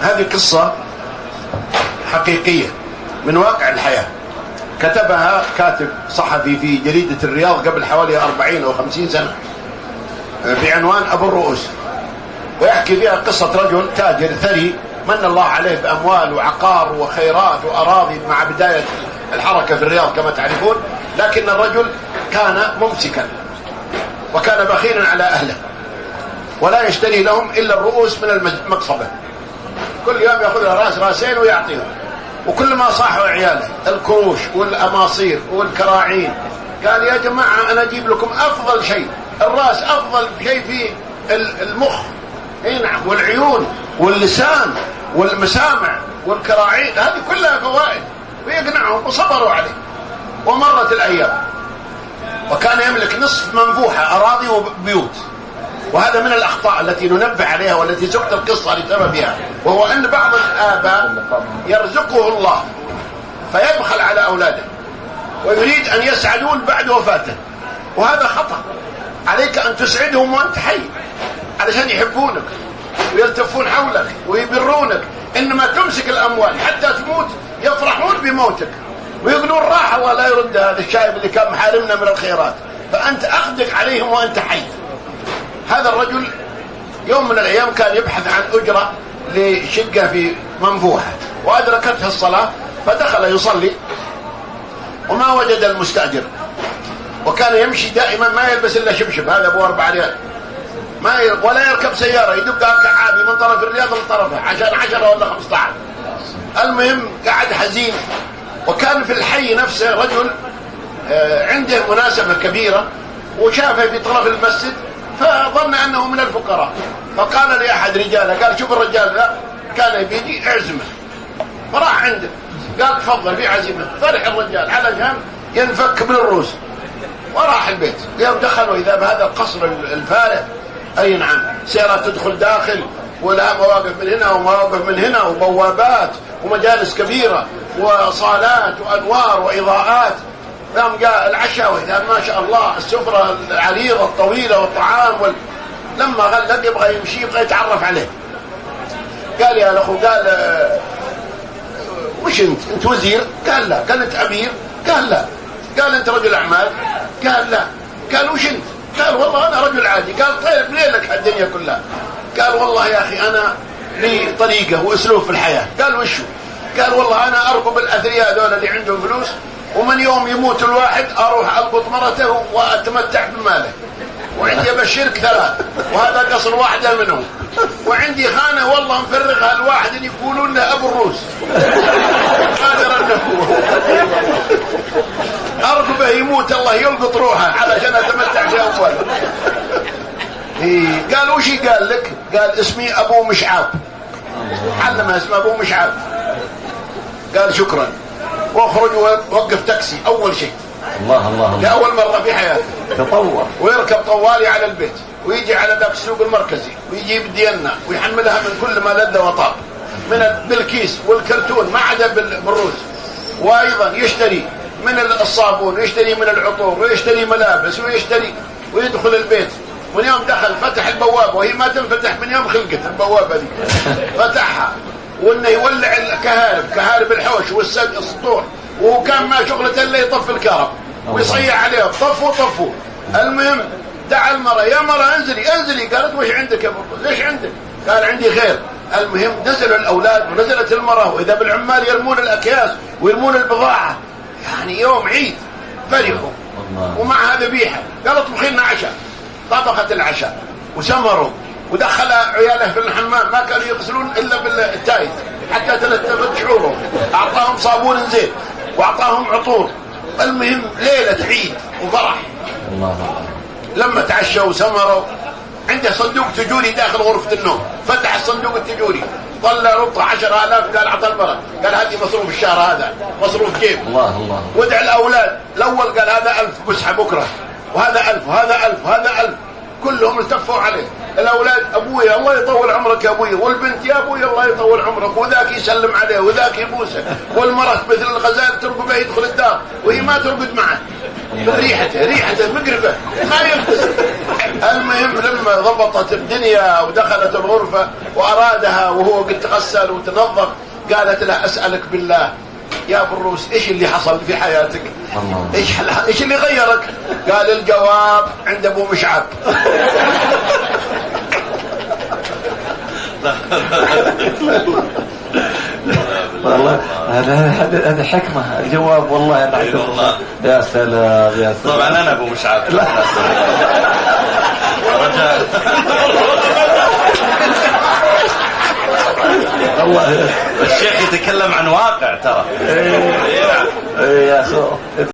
هذه قصة حقيقية من واقع الحياة، كتبها كاتب صحفي في جريدة الرياض قبل حوالي 40 أو 50 سنة بعنوان أبو الرؤوس، ويحكي فيها قصة رجل تاجر ثري من الله عليه بأموال وعقار وخيرات وأراضي مع بداية الحركة في الرياض كما تعرفون، لكن الرجل كان ممسكا وكان بخيلا على أهله ولا يشتري لهم إلا الرؤوس من المقصبة، كل يوم يأخذ راس راسين ويعطيهم، وكل ما صاحوا عياله الكروش والأماصير والكراعين قال يا جماعة أنا أجيب لكم أفضل شيء، الرأس أفضل شيء في المخ، نعم، والعيون واللسان والمسامع والكراعين، هذه كلها فوائد، ويقنعهم وصبروا عليه. ومرت الأيام وكان يملك نصف منفوحة أراضي وبيوت، وهذا من الأخطاء التي ننبه عليها والتي سقط القصة لسببها، وهو أن بعض الآباء يرزقه الله فيبخل على أولاده ويريد أن يسعدون بعد وفاته، وهذا خطأ. عليك أن تسعدهم وأنت حي علشان يحبونك ويلتفون حولك ويبرونك، إنما تمسك الأموال حتى تموت يفرحون بموتك ويقولون راح الله لا يرد هذا الشايب اللي كان محارمنا من الخيرات، فأنت أخذك عليهم وأنت حي. هذا الرجل يوم من الأيام كان يبحث عن أجرة لشقة في منفوحة، وأدركته الصلاة فدخل يصلي وما وجد المستأجر، وكان يمشي دائما ما يلبس إلا شبشب، هذا أبو 4 ريال، ولا يركب سيارة، يدق كعابي من طرف الرياض لطرفه عشان 10 ولا 15. المهم قعد حزين، وكان في الحي نفسه رجل عنده مناسبة كبيرة وشافه في طرف المسجد فظن أنه من الفقراء، فقال لأحد رجاله، قال شوف الرجال لا كان بيدي اعزمه، فراح عنده قال تفضل في عزيمة، فرح الرجال علشان ينفك من الروس، وراح البيت. يوم دخلوا إذا بهذا القصر الفارغ، أي نعم، سيارات تدخل داخل ولها مواقف من هنا ومواقف من هنا وبوابات ومجالس كبيرة وصالات وأنوار وإضاءات. قام جاء العشاء وإذا ما شاء الله السفرة العريضة الطويلة والطعام لما غلق يبغى يمشي يبغى يتعرف عليه، قال يا الأخو، قال وش أنت وزير؟ قال لا. قال أنت أمير؟ قال لا. قال أنت رجل أعمال؟ قال لا. قال وش أنت؟ قال والله أنا رجل عادي. قال طيب ليه لك الدنيا كلها؟ قال والله يا أخي أنا لي طريقة وأسلوب في الحياة. قال وشو؟ قال والله أنا أرقب الأثرياء دول اللي عندهم فلوس، ومن يوم يموت الواحد أروح ألقط مرته وأتمتع بماله، وعندي بشرك 3 وهذا قصر واحدة منهم، وعندي خانة والله مفرغها الواحد اللي يقولون له أبو الروس قادر أنه أرقبه يموت الله يلقط روحه علشان أتمتع بأول. قال وشي قال لك؟ قال اسمي أبو مشعاب، علمها اسمه أبو مشعاب. قال شكرا، واخرج ووقف تاكسي أول شيء، الله الله لأول مرة في حياته تطور، ويركب طوالي على البيت ويجي على ذاك السوق المركزي ويجيب دينا ويحملها من كل ما لذ وطاب بالكيس والكرتون ما عدا بالروس، وأيضا يشتري من الصابون ويشتري من العطور ويشتري ملابس ويشتري، ويدخل البيت. من يوم دخل فتح البوابة وهي ما تنفتح من يوم خلقت البوابة دي، فتحها وانه يولع كهارب الحوش والسطور، وهو كان ما شغلته الا يطفي الكهرب ويصيح عليهم طفوا. المهم دعا المرأة، يا مرأة انزلي. قالت وش عندك يا ابو؟ ليش عندك؟ قال عندي خير. المهم نزلوا الاولاد ونزلت المرأة، واذا بالعمال يرمون الاكياس ويرمون البضاعة، يعني يوم عيد فرحوا ومعها ذبيحة. قالت اطبخي لنا عشاء، طبخت العشاء وسمروا ودخل عياله في الحمام، ما كانوا يغسلون الا بالتايد حتى تلتفت شعورهم، اعطاهم صابون زيت واعطاهم عطور. المهم ليله عيد وفرح. الله. لما تعشوا وسمروا عنده صندوق تجوري داخل غرفه النوم، فتح الصندوق التجوري طلع ربطه 10,000. قال اعطى المرأة، قال هذه مصروف الشهر، هذا مصروف جيب. الله. ودع الاولاد، الاول قال هذا 1000 مسحه بكره، وهذا 1000 وهذا 1000 وهذا 1000، كلهم التفوا عليه. الاولاد ابويا الله يطول عمرك يا ابويا، والبنت يا ابويا الله يطول عمرك، وذاك يسلم عليه وذاك يبوسه، والمرأة مثل الغزال ترقبه يدخل الدار وهي ما ترقد معه، ريحته مقرفه ما يلبس. المهم لما ضبطت الدنيا ودخلت الغرفه وارادها وهو قد تغسل وتنظف. قالت له اسالك بالله يا بروس ايش اللي حصل في حياتك؟ الله. ايش اللي غيرك؟ قال الجواب عند ابو مشعب. والله هذا حكمة الجواب والله. أنا أي والله. يا سلام يا سلام. طبعا انا ابو مشعب. رجاء. الله الشيخ يتكلم عن واقع ترى. يا اخو